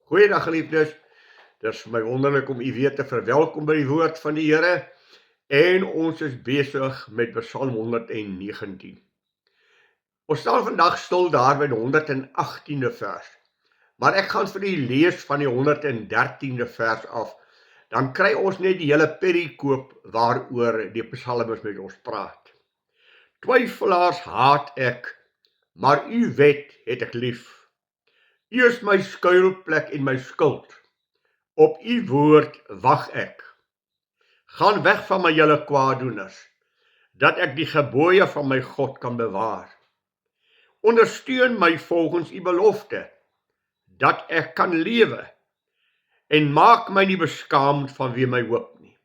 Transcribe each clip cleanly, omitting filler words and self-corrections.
Goeiedag geliefdes, dit is vir my wonderlik om u weer te verwelkom by die woord van die Here en ons is besig met Psalm 119. Ons staan vandag stil daar by die 118de vers, maar ek gaan vir u lees van die 113de vers af, dan kry ons net die hele perikoop waaroor die psalmis met ons praat. Twyfelaars haat ek, maar u wet het ek lief. U is my skuilplek en my skild. Op u woord wag ek. Gaan weg van my julle kwaadoeners, dat ek die gebooie van my God kan bewaar. Ondersteun my volgens u belofte, dat ek kan lewe, en maak my nie beskaamd van wie my hoop nie.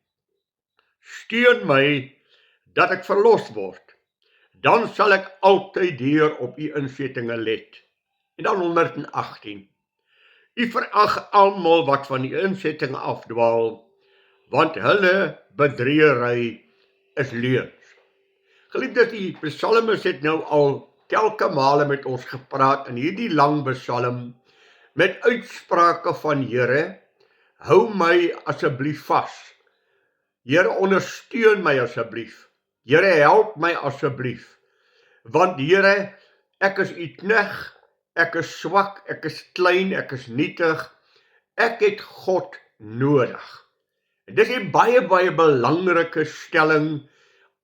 Steun my, dat ek verlos word, dan sal ek altyd deur op u insettinge let. En dan 118. U verag almal wat van die insetting afdwaal, want hulle bedriegery is leuns. Geliefdes, die psalmis het nou al telke male met ons gepraat in hierdie lang psalm met uitsprake van Here, hou my asseblief vas. Here, ondersteun my asseblief. Here, help my asseblief. Want Here, ek is u knegt, ek is swak, ek is klein, ek is nietig, ek het God nodig. En dis 'n baie belangrike stelling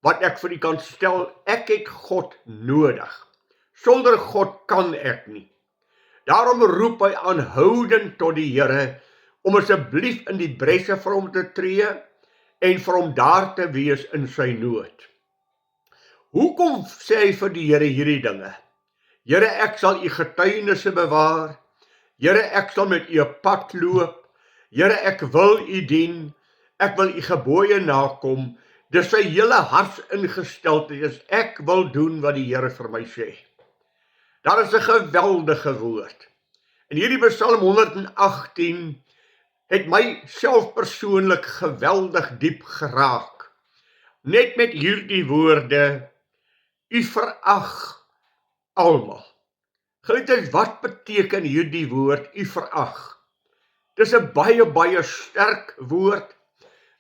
wat ek vir u kan stel, ek het God nodig. Sonder God kan ek nie. Daarom roep hy aanhoudend tot die Here, om asseblief in die bresse vir hom te tree, en vir hom daar te wees in sy nood. Hoekom sê hy vir die Here hierdie dinge? Here, ek sal u getuienisse bewaar. Here, ek sal met u pad loop. Here, ek wil u dien. Ek wil u gebooie nakom. Dis sy hele hartsingesteldheid. Ek wil doen wat die Here vir my sê. Daar is 'n geweldige woord. En hierdie Psalm 118 het my self persoonlik geweldig diep geraak. Net met hierdie woorde, u verag almal. Geliefdes, wat beteken hierdie woord, u verag? Dis 'n baie sterk woord.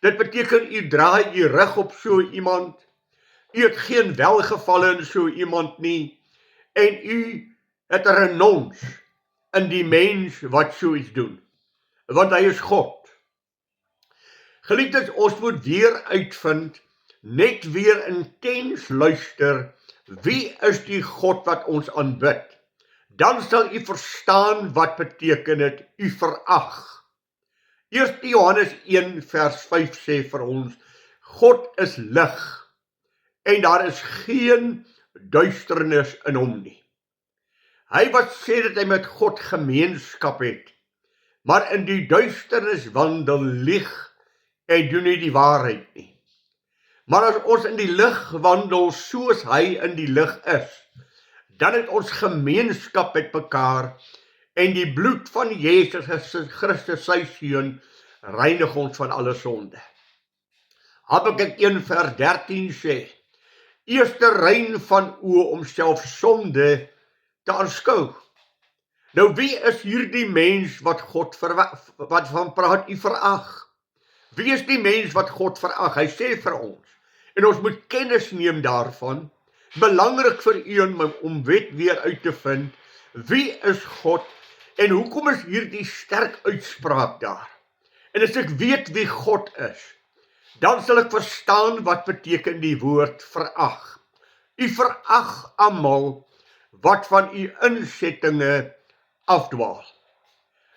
Dit beteken u draai u rug op so iemand. U het geen welgevalle in so iemand nie. En u het 'n renons in die mens wat so iets doen. Want hy is God. Geliefdes, ons moet weer uitvind, net weer intens luister, wie is die God wat ons aanbid? Dan sal u verstaan wat beteken dit, u verag. 1 Johannes 1 vers 5 sê vir ons, God is lig, en daar is geen duisternis in hom nie. Hy wat sê dat hy met God gemeenskap het, maar in die duisternis wandel, lieg en doen nie die waarheid nie. Maar as ons in die lig wandel soos hy in die lig is, dan het ons gemeenskap met mekaar en die bloed van Jesus Christus, sy seun, reinig ons van alle sonde. Habakuk 1 vers 13 sê, eerste rein van oë om self sonde te aanskou. Nou wie is hierdie mens wat God wat van praat u verag? Wie is die mens wat God verag? Hy sê vir ons, en ons moet kennis neem daarvan, belangrik vir u en my om weer uit te vind, wie is God en hoekom is hierdie sterk uitspraak daar? En as ek weet wie God is, dan sal ek verstaan wat beteken die woord verag. U verag almal wat van u insettinge afdwaal.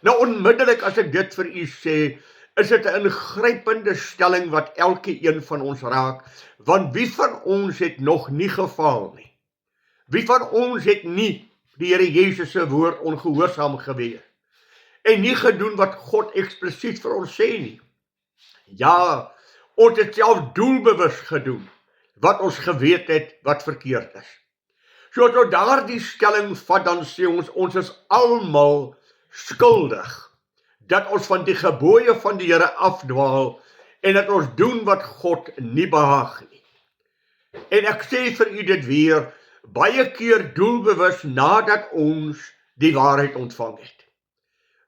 Nou onmiddellik as ek dit vir u sê, is dit 'n ingrypende stelling wat elke een van ons raak, want wie van ons het nog nie gefaal nie? Wie van ons het nie die Here Jesus se woord ongehoorsaam gewees en nie gedoen wat God eksplisiet vir ons sê nie? Ja, ons het self doelbewus gedoen wat ons geweet het wat verkeerd is. So as ons daardie stelling vat, dan sê ons is almal skuldig dat ons van die gebooie van die Here afdwaal en dat ons doen wat God nie behaag nie. En ek sê vir u dit weer, baie keer doelbewus nadat ons die waarheid ontvang het.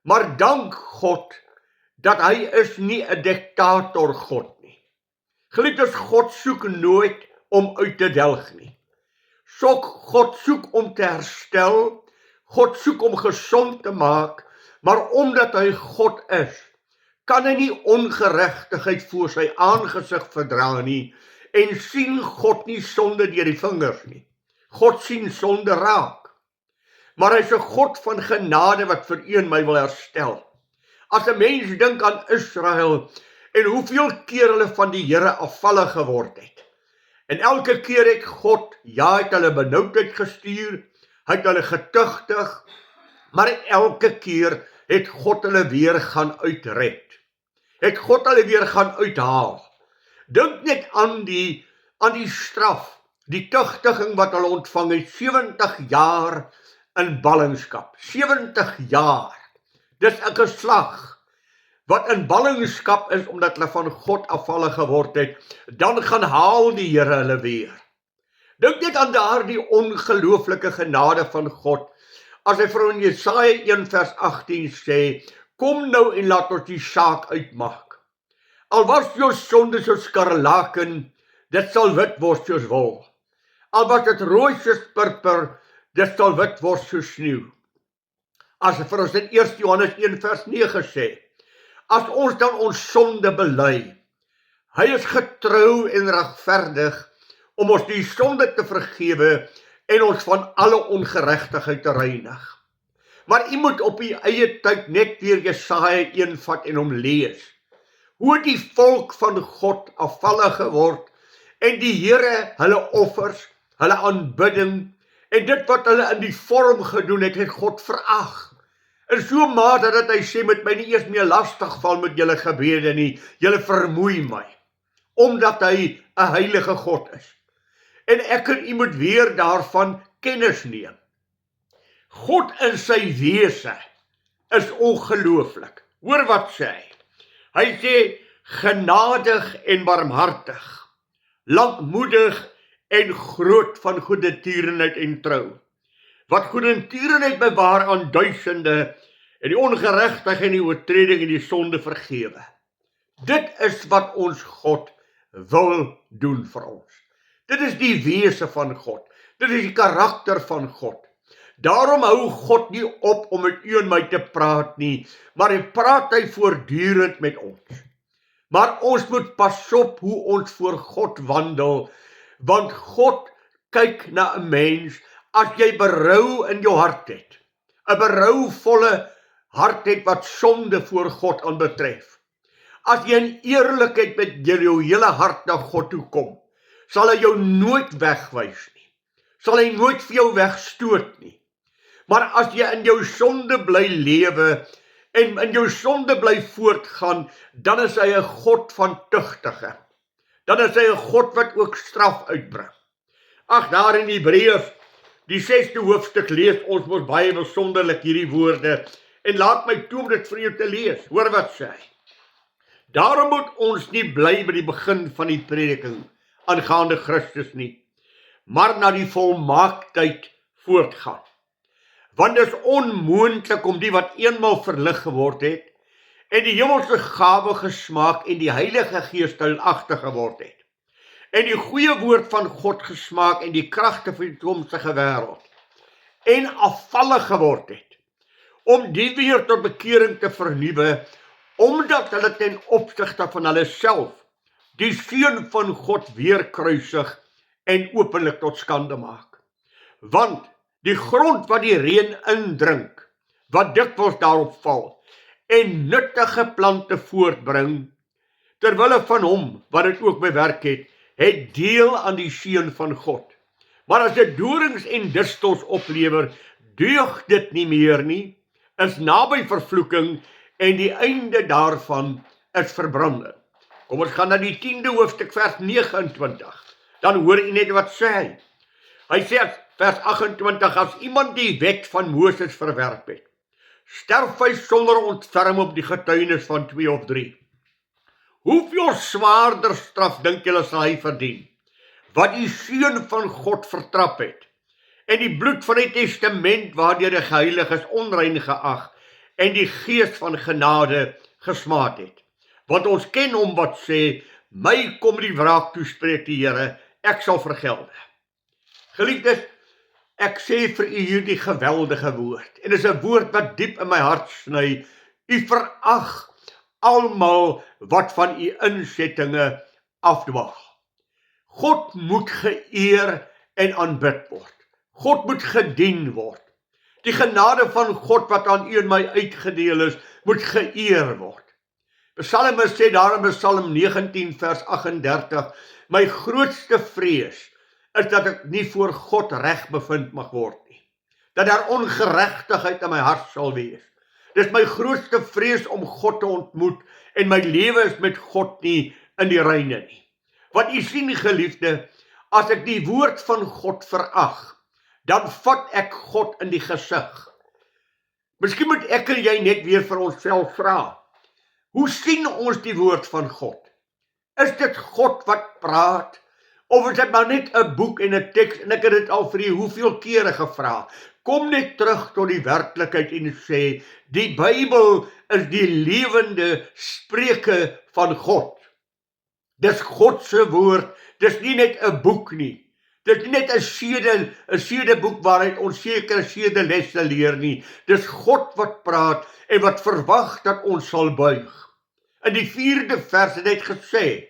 Maar dank God, dat hy is nie 'n diktator God nie. Geliefdes, God soek nooit om uit te delg nie. God soek om te herstel, God soek om gesond te maak, maar omdat hy God is, kan hy nie ongeregtigheid voor sy aangesig verdra nie, en sien God nie sonde deur die vingers nie. God sien sonde raak. Maar hy is 'n God van genade wat vir u en my wil herstel. As 'n mens dink aan Israel en hoeveel keer hulle van die Here afvallig geword het. En elke keer het God, het hulle benoudheid gestuur, hy het hulle getugtig, maar elke keer het God hulle weer gaan uitred. Het God hulle weer gaan uithaal. Dink net aan die straf, die tugtiging wat hulle ontvang het, 70 jaar in ballingskap. 70 jaar. Dis 'n geslag wat in ballingskap is omdat hulle van God afvallig geword het, dan gaan haal die Here hulle weer. Dink net aan daardie ongelooflike genade van God, as hy vir in Jesaja 1 vers 18 sê, kom nou en laat ons die saak uitmaak. Al was jou sonde soos skarlaken, dit sal wit word soos wol. Al was dit rooi soos purper, dit sal wit word soos sneeu. As vir ons in 1 Johannes 1 vers 9 sê, as ons dan ons sonde bely, hy is getrou en regverdig om ons die sonde te vergewe en ons van alle ongeregtigheid te reinig. Maar u moet op u eie tyd net weer Jesaja 1 vat en hom lees. Hoe die volk van God afvallig geword en die Here hulle offers, hulle aanbidding en dit wat hulle in die vorm gedoen het, het God verag. In so mate dat hy sê, met my nie eers meer lastig val met julle gebede nie, julle vermoei my, omdat hy 'n heilige God is. En ek en u moet weer daarvan kennis neem. God in sy wese is ongelooflik. Hoor wat sê hy? Hy sê, genadig en barmhartig, lankmoedig en groot van goedertierenheid en trou. Wat goedertierenheid bewaar aan duisende en die ongeregtigheid en die oortreding en die sonde vergewe. Dit is wat ons God wil doen vir ons. Dit is die wese van God. Dit is die karakter van God. Daarom hou God nie op om met u en my te praat nie, maar praat hy voortdurend met ons. Maar ons moet pas op hoe ons voor God wandel, want God kyk na 'n mens as jy berou in jou hart het. 'n Berouvolle hart het wat sonde voor God aanbetref. As jy in eerlikheid met jou hele hart na God toe kom, sal hy jou nooit wegwys nie. Sal hy nooit vir jou wegstoot nie. Maar as jy in jou sonde bly lewe en in jou sonde bly voortgaan, dan is hy 'n God van tugtige. Dan is hy 'n God wat ook straf uitbring. Ag, daar in Hebreërs, die 6de hoofstuk, lees ons mos baie besonderlik hierdie woorde, en laat my toe om dit vir jou te lees. Hoor wat sê hy. Daarom moet ons nie bly by die begin van die prediking aangaande Christus nie, maar na die volmaaktheid voortgaan. Want dit is onmoontlik om die wat eenmaal verlig geword het, en die hemelse gawe gesmaak en die Heilige Gees deelagtig geword het, en die goeie woord van God gesmaak en die kragte van die toekomstige wêreld, en afvallig geword het, om die weer tot bekering te vernuwe, omdat hulle ten opsigte van hulle self die Seun van God weer kruisig en openlik tot skande maak. Want die grond wat die reën indrink, wat dikwels daarop val, en nuttige plante voortbring, terwille van hom wat dit ook bewerk het deel aan die Seun van God. Maar as dit dorings en distels oplewer, deug dit nie meer nie, is naby vervloeking, en die einde daarvan is verbranding. Kom ons gaan na die 10de hoofstuk vers 29, dan hoor u net wat sê hy. Hy sê vers 28, as iemand die wet van Moses verwerp het, sterf hy sonder ontferm op die getuienis van 2 of 3. Hoeveel zwaarder straf dink julle sal hy verdien, wat die Seun van God vertrap het, en die bloed van die testament waardeur die geheilig is onrein geag, en die gees van genade gesmaad het. Want ons ken hom wat sê, my kom die wraak toe, spreek die Here, ek sal vergelde. Geliefdes, ek sê vir u hierdie geweldige woord, en dit is 'n woord wat diep in my hart sny. U verag almal wat van u insettinge afdwaal. God moet geëer en aanbid word. God moet gedien word. Die genade van God wat aan u en my uitgedeel is, moet geëer word. Psalmis sê daar in Psalm 19 vers 38, my grootste vrees is dat ek nie voor God reg bevind mag word nie. Dat daar ongeregtigheid in my hart sal wees. Dis my grootste vrees om God te ontmoet en my lewe is met God nie in die reine nie. Want u sien, geliefde, as ek die woord van God verag, dan vat ek God in die gesig. Miskien moet ek en jy net weer vir onsself vra, hoe sien ons die woord van God? Is dit God wat praat? Of is dit maar net 'n boek en 'n teks, en ek het dit al vir u hoeveel kere gevra. Kom net terug tot die werklikheid en sê, die Bybel is die lewende spreuke van God. Dis God se woord, dis nie net 'n boek nie. Dit is nie net 'n sedeboek waaruit ons sekere sedelesse leer nie. Dis God wat praat en wat verwag dat ons sal buig. In die 4de vers het hy gesê,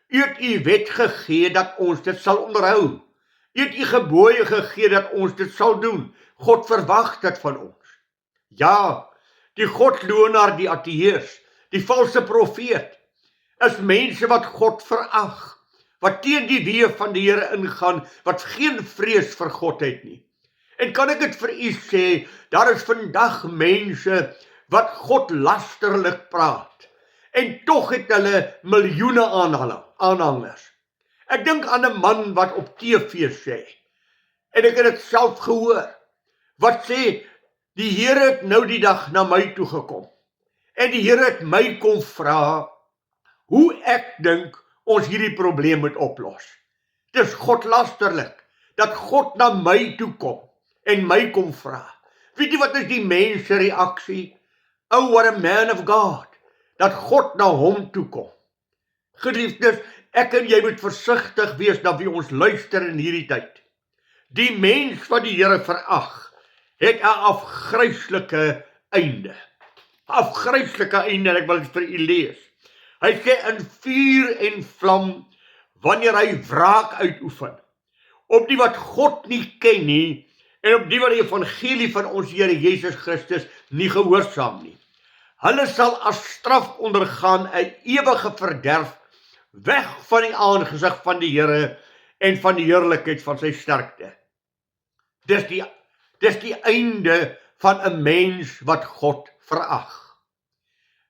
u het u wet gegee dat ons dit sal onderhou. U het u gebooie gegee dat ons dit sal doen. God verwag dit van ons. Ja, die godlonaar, die ateërs, die valse profeet, is mense wat God verag, wat teen die weë van die Here ingaan, wat geen vrees vir God het nie. En kan ek dit vir u sê, daar is vandag mense wat God lasterlik praat, en tog het hulle miljoene aanhangers. Ek dink aan 'n man wat op TV sê, en ek het dit self gehoor, wat sê, die Here het nou die dag na my toe gekom, en die Here het my kom vra, hoe ek dink ons hierdie probleem moet oplos. Dis godlasterlik, dat God na my toe kom, en my kom vra. Weet jy wat is die mens se reaksie? Oh, what a man of God, dat God na hom toe kom. Geliefdes, ek en jy moet versigtig wees na wie ons luister in hierdie tyd. Die mens wat die Here verag, het 'n afgryslike einde. Afgryslike einde, en ek wil dit vir u lees. Hy sê in vuur en vlam, wanneer hy wraak uitoefen, op die wat God nie ken nie, en op die wat die evangelie van ons Here Jesus Christus nie gehoorsaam nie. Hulle sal as straf ondergaan 'n ewige verderf, weg van die aangesig van die Here en van die heerlikheid van sy sterkte. Dis die einde van 'n mens wat God verag.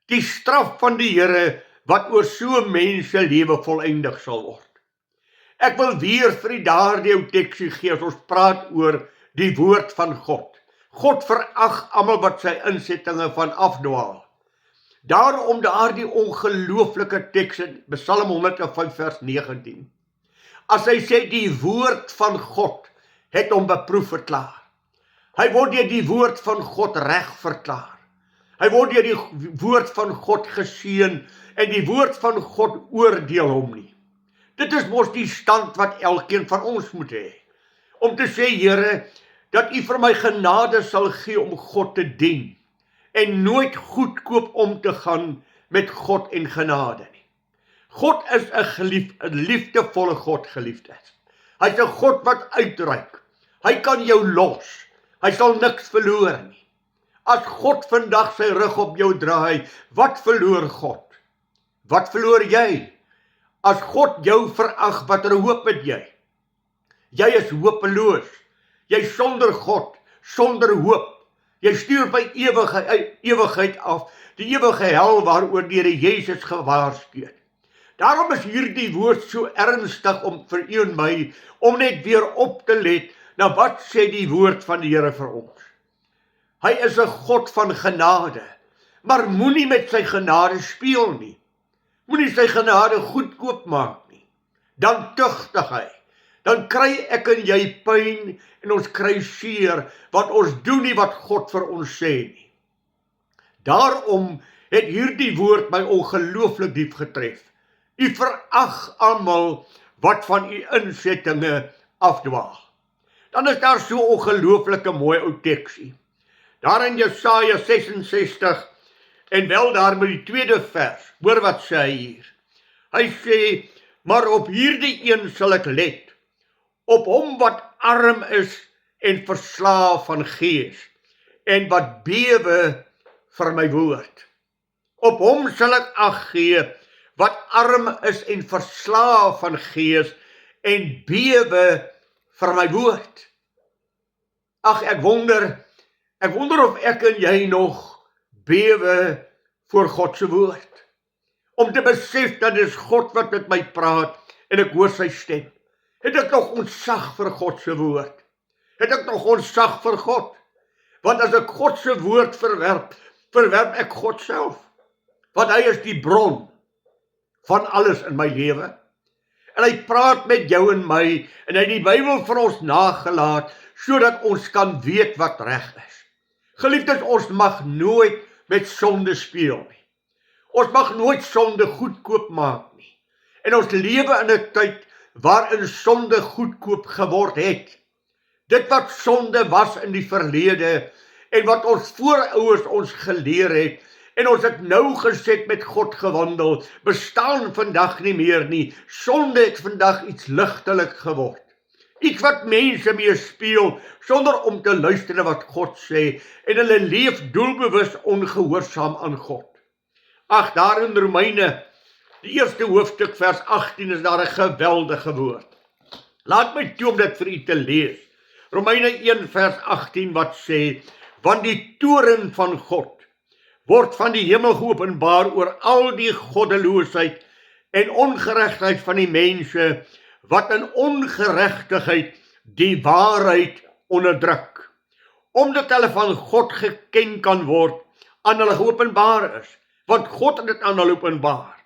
Die straf van die Here wat oor so 'n mens se lewe volëindig sal word. Ek wil weer vir daardie ou teksie gee as ons praat oor die woord van God. God verag almal wat sy insettinge van afdwaal. Daarom daardie ongelooflike teks in Psalm 105 vers 19. As hy sê die woord van God het hom beproef verklaar. Hy word deur die woord van God reg verklaar. Hy word deur die woord van God geseën en die woord van God oordeel hom nie. Dit is mos die stand wat elkeen van ons moet hê. Om te sê, Here, dat u vir my genade sal gee om God te dien en nooit goedkoop om te gaan met God en genade nie. God is 'n liefdevolle God, geliefdes. Hy is 'n God wat uitreik. Hy kan jou los. Hy sal niks verloor nie. As God vandag sy rug op jou draai, wat verloor God? Wat verloor jy? As God jou verag, watter hoop het jy? Jy is hopeloos. Jy sonder God, sonder hoop. Jy stuur by ewigheid af, die ewige hel waaroor die Here Jesus gewaarsku het. Daarom is hierdie woord so ernstig om vir u en my, om net weer op te let, na wat sê die woord van die Here vir ons. Hy is 'n God van genade, maar moenie met sy genade speel nie. Moenie sy genade goedkoop maak nie. Dan tugtig hy. Dan kry ek en jy pyn en ons kry seer, want ons doen nie wat God vir ons sê nie. Daarom het hierdie woord my ongelooflik diep getref. U verag almal wat van u insettinge afdwaal. Dan is daar so ongelooflike mooi ou teksie. Daar in Jesaja 66 en wel daar met die tweede vers. Hoor wat sê hy hier. Hy sê, maar op hierdie een sal ek let, op hom wat arm is en verslaaf van gees, en wat bewe vir my woord. Op hom sal ek ag gee, wat arm is en verslaaf van gees, en bewe vir my woord. Ag, ek wonder of ek en jy nog bewe voor God se woord. Om te besef dat dit is God wat met my praat, en ek hoor sy stem. Het ek nog ontzag vir God se woord? Het ek nog ontzag vir God? Want as ek God se woord verwerp ek God self. Want hy is die bron van alles in my lewe. En hy praat met jou en my, en hy het die Bybel vir ons nagelaat, sodat ons kan weet wat reg is. Geliefdes, ons mag nooit met sonde speel nie. Ons mag nooit sonde goedkoop maak nie. En ons lewe in 'n tyd waarin sonde goedkoop geword het. Dit wat sonde was in die verlede, en wat ons voorouers ons geleer het, en ons het nou geset met God gewandel, bestaan vandag nie meer nie. Sonde het vandag iets ligtelik geword. Iets wat mense mee speel, sonder om te luister na wat God sê, en hulle leef doelbewus ongehoorsaam aan God. Ag, daar in Romeine, die eerste hoofstuk vers 18 is daar 'n geweldige woord. Laat my toe om dit vir u te lees. Romeine 1 vers 18 wat sê, want die toorn van God word van die hemel geopenbaar oor al die goddeloosheid en ongeregtigheid van die mense, wat in ongeregtigheid die waarheid onderdruk, omdat hulle van God geken kan word, aan hulle geopenbaar is, want God het dit aan hulle openbaar.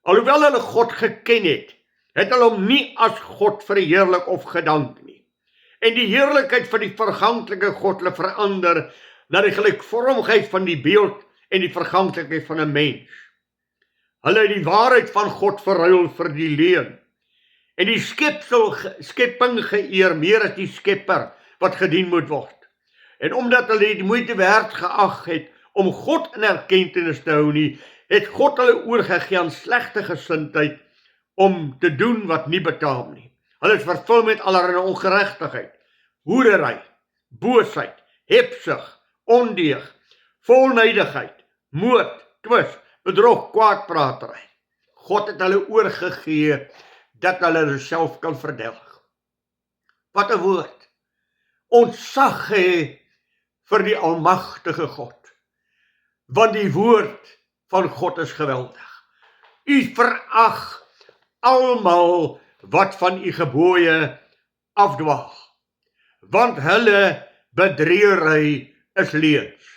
Alhoewel hulle God geken het, het hulle hom nie as God verheerlik of gedank nie. En die heerlikheid van die verganklike God hulle verander na die gelykvormigheid van die beeld en die verganklikheid van 'n mens. Hulle het die waarheid van God verruil vir die leuen, en die skepping geëer meer as die skepper wat gedien moet word. En omdat hulle die moeite werd geag het om God in erkentenis te hou nie, het God hulle oorgegee aan slegte gesindheid om te doen wat nie betaam nie. Hulle is vervul met allerlei ongeregtigheid, hoerery, boosheid, hebsug, ondeug, volnydigheid, moord, twis, bedrog, kwaadpratery. God het hulle oorgegee dat hulle self kan verdelg. Wat 'n woord. Ontzag hê vir die almagtige God. Want die woord van God is geweldig. U verag almal wat van u gebooie afdwaal, want hulle bedriegery is leuns.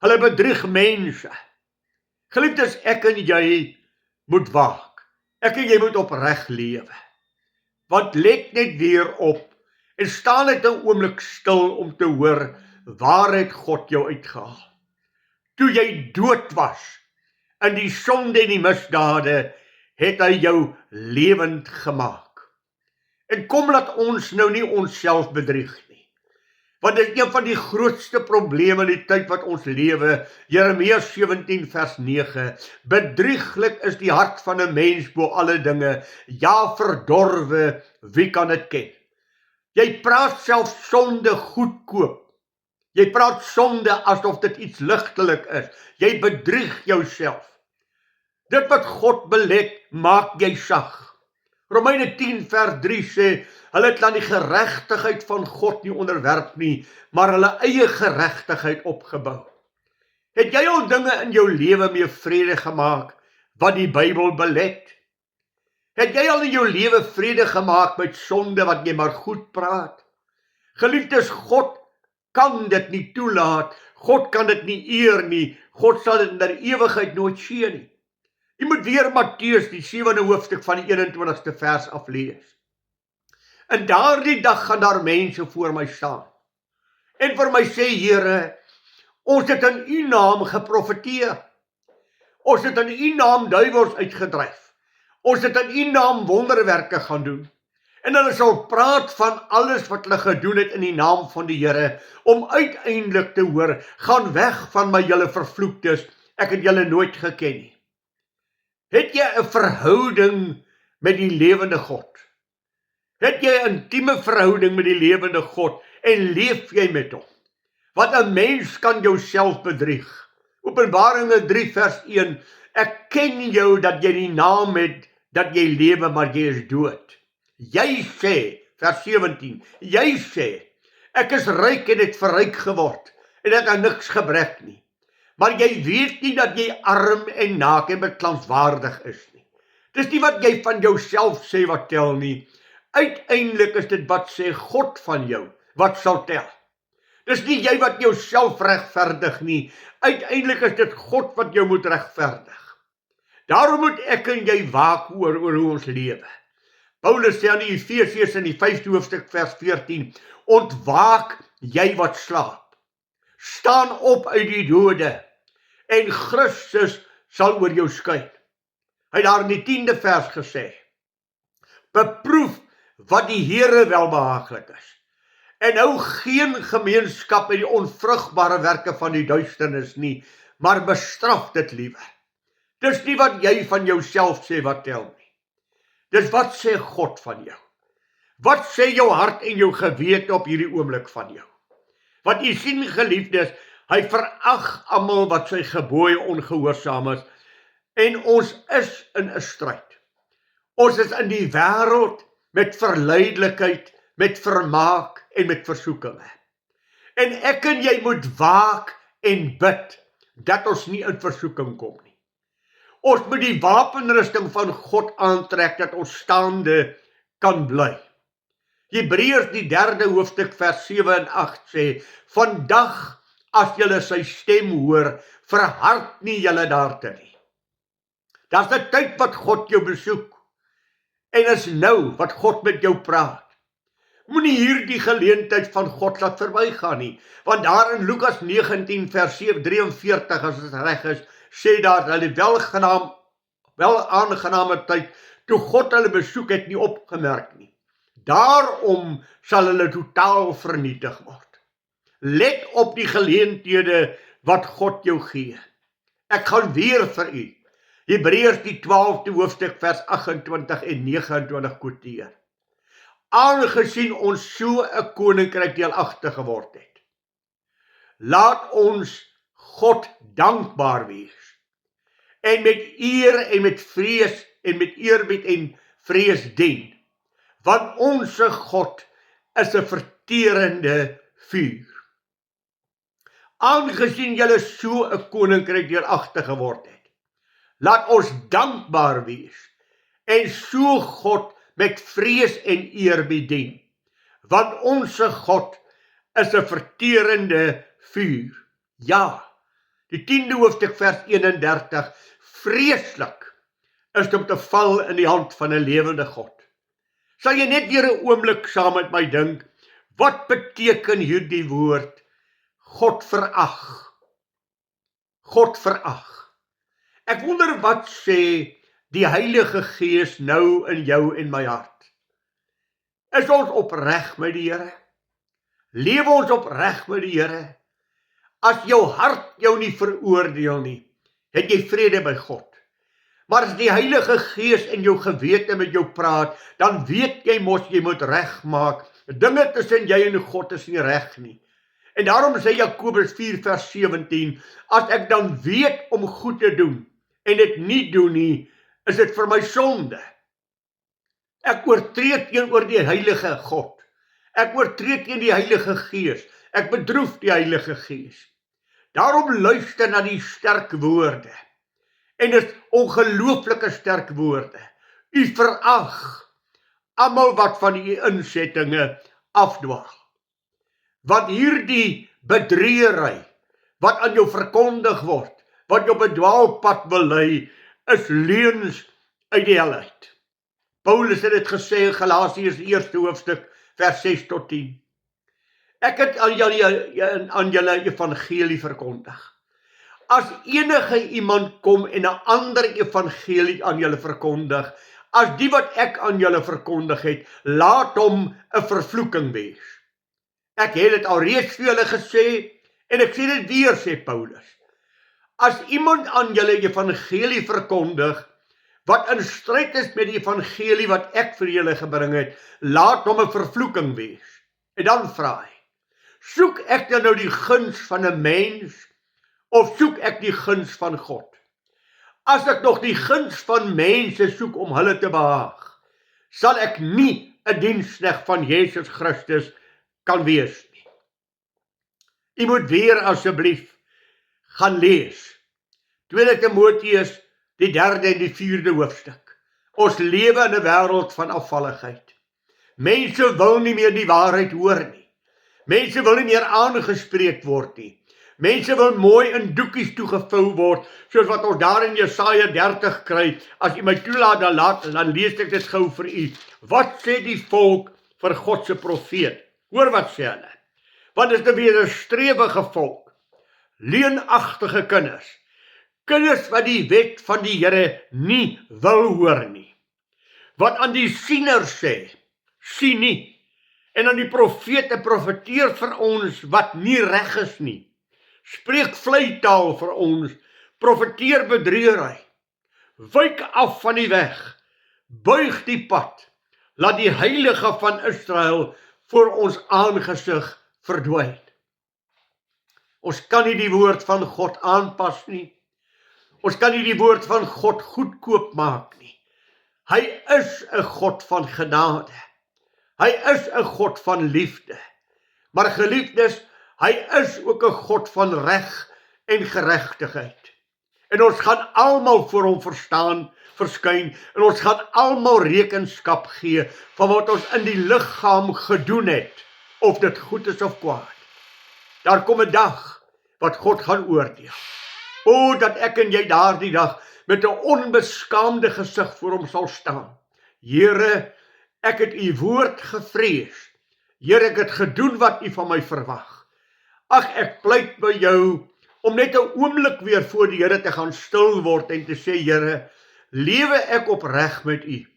Hulle bedrieg mense. Geliefdes, ek en jy moet waak. Ek en jy moet opreg lewe. Want let net weer op en staan net 'n oomblik stil om te hoor waar het God jou uitgehaal. Toe jy dood was in die sonde en die misdade, het hy jou lewend gemaak. En kom laat ons nou nie onsself bedrieg nie. Want dit is een van die grootste probleme in die tyd wat ons lewe. Jeremia 17 vers 9. Bedrieglik is die hart van 'n mens bo alle dinge. Ja, verdorwe, wie kan dit ken? Jy praat self sonde goedkoop. Jy praat sonde asof dit iets ligtelik is. Jy bedrieg jouself. Dit wat God belet, maak jy sag. Romeine 10 vers 3 sê, hulle het aan die geregtigheid van God nie onderwerp nie, maar hulle eie geregtigheid opgebou. Het jy al dinge in jou lewe mee vrede gemaak, wat die Bybel belet? Het jy al in jou lewe vrede gemaak met sonde, wat jy maar goed praat? Geliefdes, God kan dit nie toelaat, God kan dit nie eer nie, God sal dit in der ewigheid nooit sien nie. Jy moet weer Matteus, die 7de hoofstuk van die 21ste vers aflees. En daardie dag gaan daar mense voor my staan, en vir my sê, Here, Ons het in u naam geprofeteer. Ons het in u naam duiwels uitgedryf. Ons het in u naam wonderwerke gaan doen. En hulle sal praat van alles wat hulle gedoen het in die naam van die Here, om uiteindelik te hoor, gaan weg van my julle vervloektes, ek het julle nooit geken nie. Het jy 'n verhouding met die lewende God? Het jy 'n intieme verhouding met die lewende God en leef jy met hom? Want 'n mens kan jouself bedrieg. Openbaringe 3 vers 1, ek ken jou dat jy die naam het, dat jy lewe, maar jy is dood. Jy sê, vers 17, jy sê, ek is ryk en het verryk geword, en ek aan niks gebrek nie. Maar jy weet nie dat jy arm en naak en beklaanswaardig is nie. Dis nie wat jy van jouself sê wat tel nie. Uiteindelik is dit wat sê God van jou, wat sal tel. Dis nie jy wat jouself regverdig nie. Uiteindelik is dit God wat jou moet regverdig. Daarom moet ek en jy waak oor hoe ons lewe. Paulus sê aan die Efesiërs in die 5de hoofstuk vers 14, ontwaak jy wat slaap. Staan op uit die dode en Christus sal oor jou skyn. Hy het daar in die 10de vers gesê, beproef wat die Here welbehaaglik is. En hou geen gemeenskap met die onvrugbare werke van die duisternis nie, maar bestraf dit liewe. Dis nie wat jy van jouself sê wat tel nie. Dis wat sê God van jou. Wat sê jou hart en jou gewete op hierdie oomblik van jou? Want jy sien, geliefdes, hy verag almal wat sy gebooie ongehoorsaam is, en ons is in 'n stryd. Ons is in die wêreld met verleidelikheid, met vermaak en met versoekinge. En ek en jy moet waak en bid dat ons nie in versoeking kom nie. Ons moet die wapenrusting van God aantrek dat ons staande kan bly. Hebreërs die 3de hoofstuk vers 7 en 8 sê, vandag as julle sy stem hoor, verhard nie julle daarte nie. Daar's 'n tyd wat God jou besoek, en is nou wat God met jou praat. Moenie hierdie geleentheid van God laat verbygaan nie, want daar in Lukas 19 vers 43, as dit reg is, sê daar, hulle wel aangename tyd, toe God hulle besoek het, nie opgemerk nie. Daarom sal hulle totaal vernietig word. Let op die geleenthede wat God jou gee. Ek gaan weer vir u Hebreërs die 12de hoofstuk vers 28 en 29 quoteer. Aangesien ons so 'n koninkryk deelagtig geword het, laat ons God dankbaar wees, en met eer en met vrees en met eerbied en vrees dien, want onse God is 'n verterende vuur. Aangesien julle so 'n koninkryk deelagtig geword het, laat ons dankbaar wees en so God met vrees en eerbied dien, want onse God is 'n verterende vuur. Ja, die 10de hoofstuk vers 31, vreeslik is dit om te val in die hand van 'n lewende God. Sal jy net weer 'n oomblik saam met my dink, wat beteken hierdie woord, God verag? God verag. Ek wonder wat sê die Heilige Gees nou in jou en my hart. Is ons opreg met die Here? Leef ons opreg met die Here? As jou hart jou nie veroordeel nie, het jy vrede by God. Maar as die Heilige Gees in jou gewete met jou praat, dan weet jy mos jy moet regmaak. Dinge tussen jy en God is nie reg nie. En daarom sê Jakobus 4 vers 17, as ek dan weet om goed te doen en dit nie doen nie, is dit vir my sonde. Ek oortree teenoor die Heilige God. Ek oortree teen die Heilige Gees. Ek bedroef die Heilige Gees. Daarom luister na die sterk woorde. En dit is ongelooflike sterk woorde. U verag almal wat van u insettinge afdwaal. Want hierdie bedriegery wat aan jou verkondig word, wat jou op 'n dwaalpad wil lei, is leuns uit die hel uit. Paulus het dit gesê in Galasiërs 1 hoofstuk vers 6 tot 10. Ek het aan julle evangelie verkondig. As enige iemand kom en 'n ander evangelie aan julle verkondig, as die wat ek aan julle verkondig het, laat hom 'n vervloeking wees. Ek het dit alreeds vir julle gesê, en ek sê dit weer, sê Paulus. As iemand aan julle evangelie verkondig, wat in stryd is met die evangelie wat ek vir julle gebring het, laat hom 'n vervloeking wees. En dan vra hy, soek ek dan nou die guns van 'n mens, of soek ek die guns van God? As ek nog die guns van mense soek om hulle te behaag, sal ek nie 'n diensknegt van Jesus Christus kan wees nie. U moet weer asseblief gaan lees 2 Timoteus, die 3de en die 4de hoofstuk. Ons lewe in 'n wêreld van afvalligheid. Mense wil nie meer die waarheid hoor nie. Mense wil nie meer aangespreek word nie. Mense wil mooi in doekies toegevou word, soos wat ons daar in Jesaja 30 kry. As u my toelaat, dan lees ek dit gou vir u. Wat sê die volk vir God se profeet? Hoor wat sê hulle. Want dit is 'n wederstrewige volk, leuenagtige kinders, kinders wat die wet van die Here nie wil hoor nie. Wat aan die siener sê, sien nie. En aan die profete profeteer vir ons wat nie reg is nie. Spreek vleitaal vir ons, profeteer bedriegery. Wyk af van die weg, buig die pad, laat die heilige van Israel voor ons aangesig verdwyn. Ons kan nie die woord van God aanpas nie. Ons kan nie die woord van God goedkoop maak nie. Hy is 'n God van genade. Hy is 'n God van liefde. Maar geliefdes, hy is ook 'n God van reg en geregtigheid. En ons gaan almal voor hom verskyn, en ons gaan almal rekenskap gee van wat ons in die liggaam gedoen het, of dit goed is of kwaad. Daar kom 'n dag wat God gaan oordeel. O, dat ek en jy daardie dag met 'n onbeskaamde gesig voor hom sal staan. Here, ek het u woord gevrees. Here, ek het gedoen wat u van my verwag. Ag, ek pleit by jou om net 'n oomblik weer voor die Here te gaan stil word en te sê, Here, lewe ek opreg met u?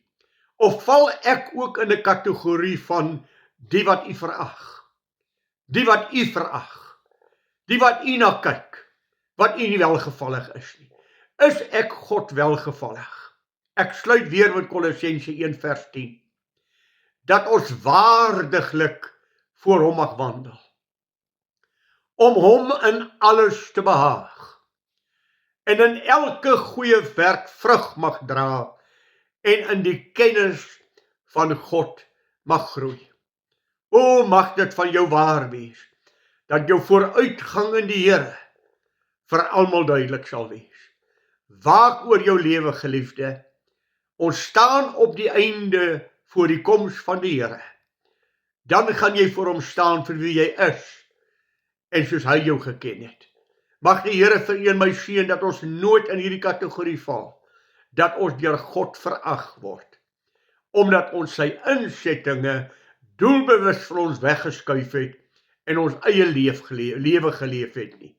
Of val ek ook in 'n kategorie van die wat u verag? Die wat u verag? Die wat u na kyk? Wat u nie welgevallig is nie. Is ek God welgevallig? Ek sluit weer met Kolossense 1 vers 10. Dat ons waardiglik voor hom mag wandel. Om hom in alles te behaag. En in elke goeie werk vrug mag dra. En in die kennis van God mag groei. O, mag dit van jou waar wees. Dat jou vooruitgang in die Here vir almal duidelik sal wees. Waak oor jou lewe, geliefde. Ons staan op die einde voor die koms van die Here. Dan gaan jy voor hom staan vir wie jy is, en soos hy jou geken het. Mag die Here vir u en my seën dat ons nooit in hierdie kategorie val, dat ons deur God verag word, omdat ons sy insettinge doelbewus vir ons weggeskuif het, en ons eie lewe geleef het nie.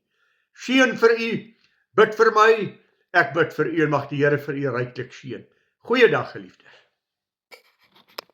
Seën vir u, bid vir my, ek bid vir u en mag die Here vir u ryklik seën. Goeiedag, geliefdes.